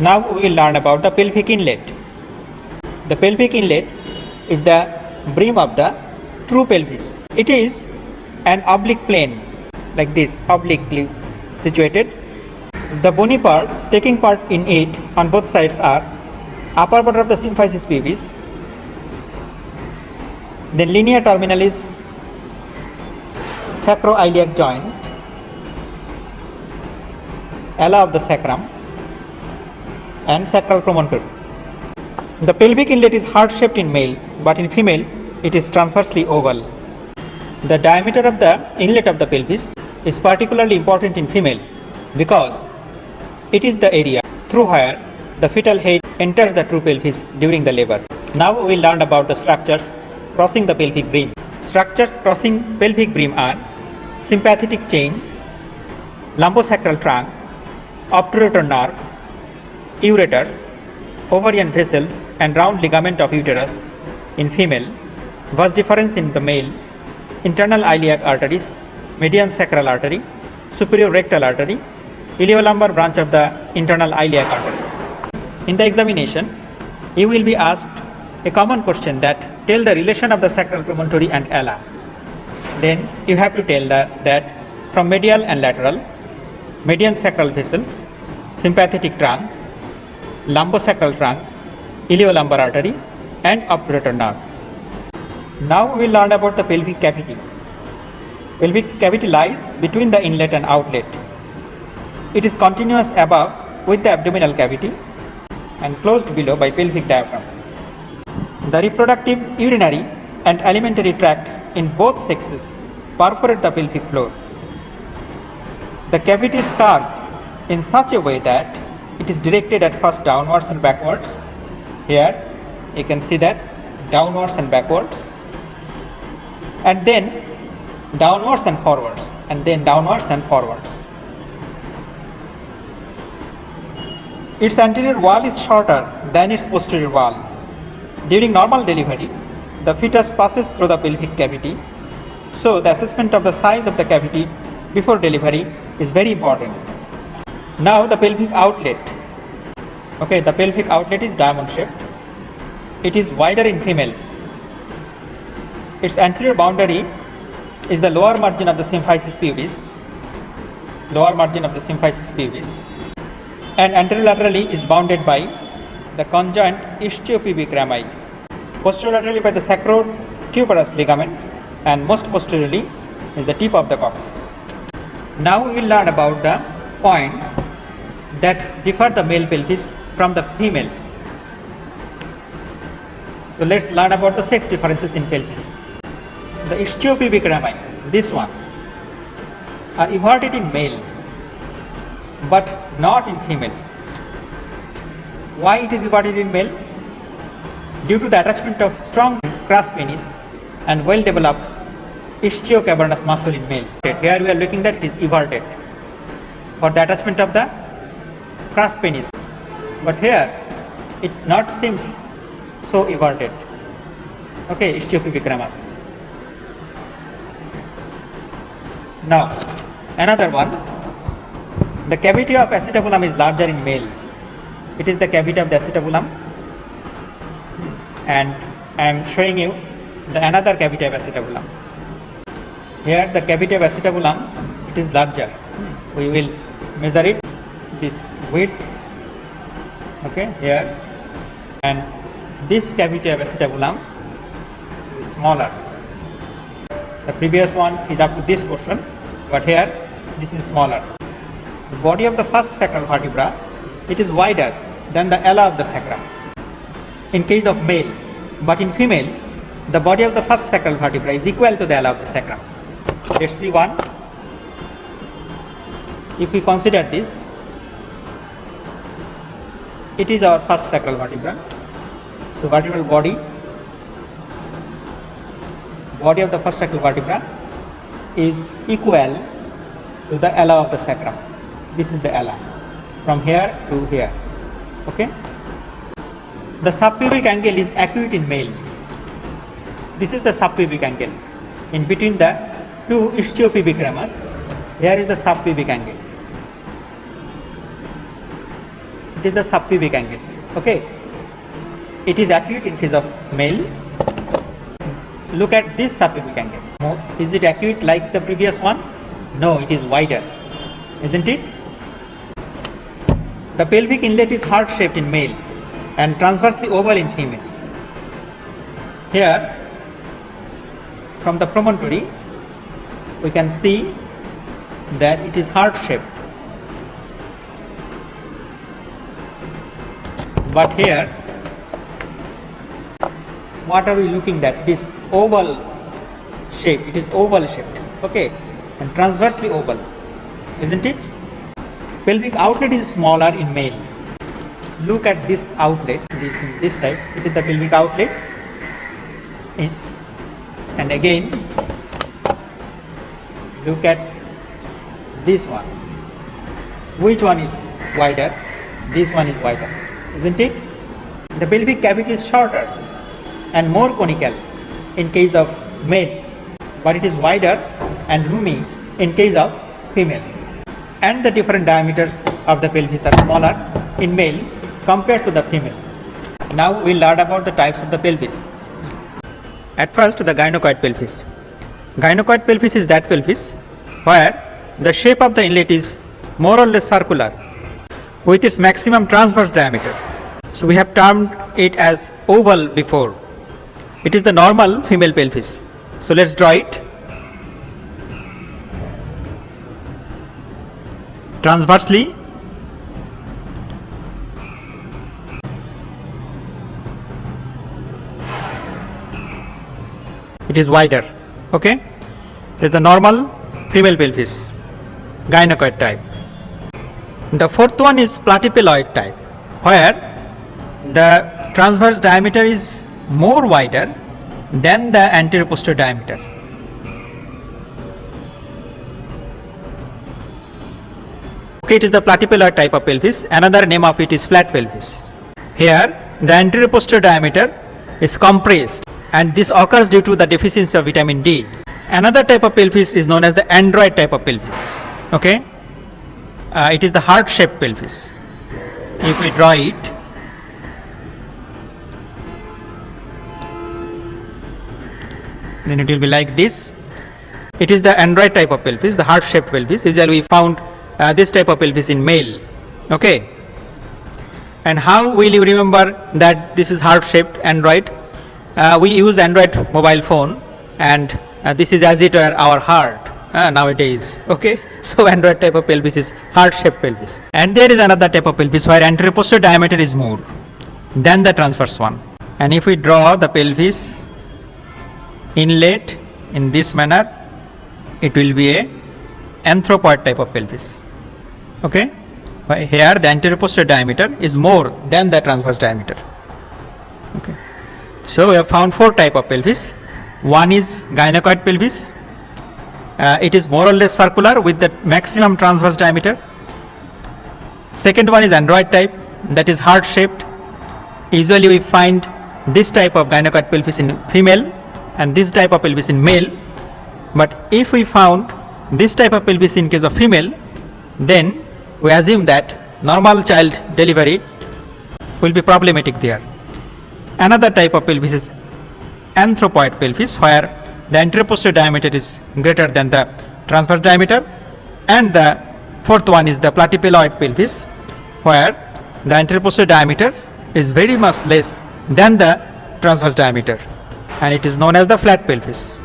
Now we will learn about the pelvic inlet. The pelvic inlet is the brim of the true pelvis. It is an oblique plane like this, obliquely situated. The bony parts taking part in it on both sides are upper border of the symphysis pubis, then linear terminalis sacroiliac joint, ala of the sacrum, and sacral promontory. The pelvic inlet is heart-shaped in male, but in female it is transversely oval. The diameter of the inlet of the pelvis is particularly important in female because it is the area through where the fetal head enters the true pelvis during the labor. Now we will learn about the structures crossing the pelvic brim. Structures crossing pelvic brim are sympathetic chain, lumbosacral trunk, obturator nerves, ureters, ovarian vessels and round ligament of uterus in female, vas deferens in the male, internal iliac arteries, median sacral artery, superior rectal artery, iliolumbar branch of the internal iliac artery. In the examination, you will be asked a common question that tell the relation of the sacral promontory and ala. Then you have to tell that from medial and lateral, median sacral vessels, sympathetic trunk, lumbosacral trunk, iliolumbar artery and obturator nerve. Now we will learn about the pelvic cavity. Pelvic cavity lies between the inlet and outlet. It is continuous above with the abdominal cavity and closed below by pelvic diaphragm. The reproductive, urinary and alimentary tracts in both sexes perforate the pelvic floor. The cavity is carved in such a way that it is directed at first downwards and backwards. Here you can see that downwards and backwards, and then downwards and forwards, and then downwards and forwards. Its anterior wall is shorter than its posterior wall. During normal delivery, the fetus passes through the pelvic cavity, so the assessment of the size of the cavity before delivery is very important. Now the pelvic outlet. Okay, the pelvic outlet is diamond shaped. It is wider in female. Its anterior boundary is the lower margin of the symphysis pubis, and anterolaterally is bounded by the conjoint istiopubic rami, posterolaterally by the sacrotuberous ligament, and most posteriorly is the tip of the coccyx. Now we will learn about the points that differ the male pelvis from the female. So let's learn about the sex differences in pelvis. The istiopubic rami, this one, are everted in male but not in female. Why it is everted in male? Due to the attachment of strong crus penis and well developed istiocavernous muscle in male. Here we are looking that it is everted for the attachment of the crus penis, but here it not seems so everted. Okay, istiopubic ramus. Now another one, the cavity of acetabulum is larger in male. It is the cavity of the acetabulum, and I am showing you the another cavity of acetabulum. Here the cavity of acetabulum, it is larger. We will measure it, this width, okay, here, and this cavity of acetabulum is smaller. The previous one is up to this portion, but here this is smaller. The body of the first sacral vertebra, it is wider than the ala of the sacrum in case of male, but in female the body of the first sacral vertebra is equal to the ala of the sacrum. Let's see one. If we consider this, it is our first sacral vertebra. So vertebral body of the first sacral vertebra is equal to the ala of the sacrum. This is the ala from here to here. Okay. The subpubic angle is acute in male. This is the subpubic angle in between the two istiopubic ramus. Here is the subpubic angle. It is the subpubic angle. Okay. It is acute in case of male. Look at this subpubic angle. Is it acute like the previous one? No, it is wider, isn't it? The pelvic inlet is heart shaped in male and transversely oval in female. Here, from the promontory, we can see that it is heart shaped. But here, what are we looking at? It is oval shape. It is oval shaped. Okay, and transversely oval, isn't it? Pelvic outlet is smaller in male. Look at this outlet. This type. It is the pelvic outlet. And again, look at this one. Which one is wider? This one is wider, isn't it? The pelvic cavity is shorter and more conical in case of male, but it is wider and roomy in case of female. And the different diameters of the pelvis are smaller in male compared to the female. Now we'll learn about the types of the pelvis. At first, the gynecoid pelvis. Gynecoid pelvis is that pelvis where the shape of the inlet is more or less circular with its maximum transverse diameter. So we have termed it as oval before. It is the normal female pelvis. So let's draw it. Transversely, it is wider. Okay, it is the normal female pelvis, gynecoid type. The fourth one is platypeloid type, where the transverse diameter is more wider than the anterior posterior diameter. Okay, it is the platypeloid type of pelvis. Another name of it is flat pelvis. Here, the anterior posterior diameter is compressed, and this occurs due to the deficiency of vitamin D. Another type of pelvis is known as the android type of pelvis. Okay, it is the heart-shaped pelvis. If we draw it, then it will be like this. It is the android type of pelvis, the heart-shaped pelvis. Usually we found this type of pelvis in male. Okay, and how will you remember that this is heart-shaped android? We use Android mobile phone, and this is as it were our heart nowadays. Okay, so Android type of pelvis is heart-shaped pelvis. And there is another type of pelvis where anterior posterior diameter is more than the transverse one. And if we draw the pelvis inlet in this manner, it will be a anthropoid type of pelvis. Okay, here the anterior posterior diameter is more than the transverse diameter. Okay, so we have found four type of pelvis. One is gynecoid pelvis. It is more or less circular with the maximum transverse diameter. Second one is android type, that is heart shaped. Usually we find this type of gynecoid pelvis in female and this type of pelvis in male. But if we found this type of pelvis in case of female, then we assume that normal child delivery will be problematic there. Another type of pelvis is anthropoid pelvis, where the anterior posterior diameter is greater than the transverse diameter. And the fourth one is the platypeloid pelvis, where the anterior posterior diameter is very much less than the transverse diameter, and it is known as the flat pelvis.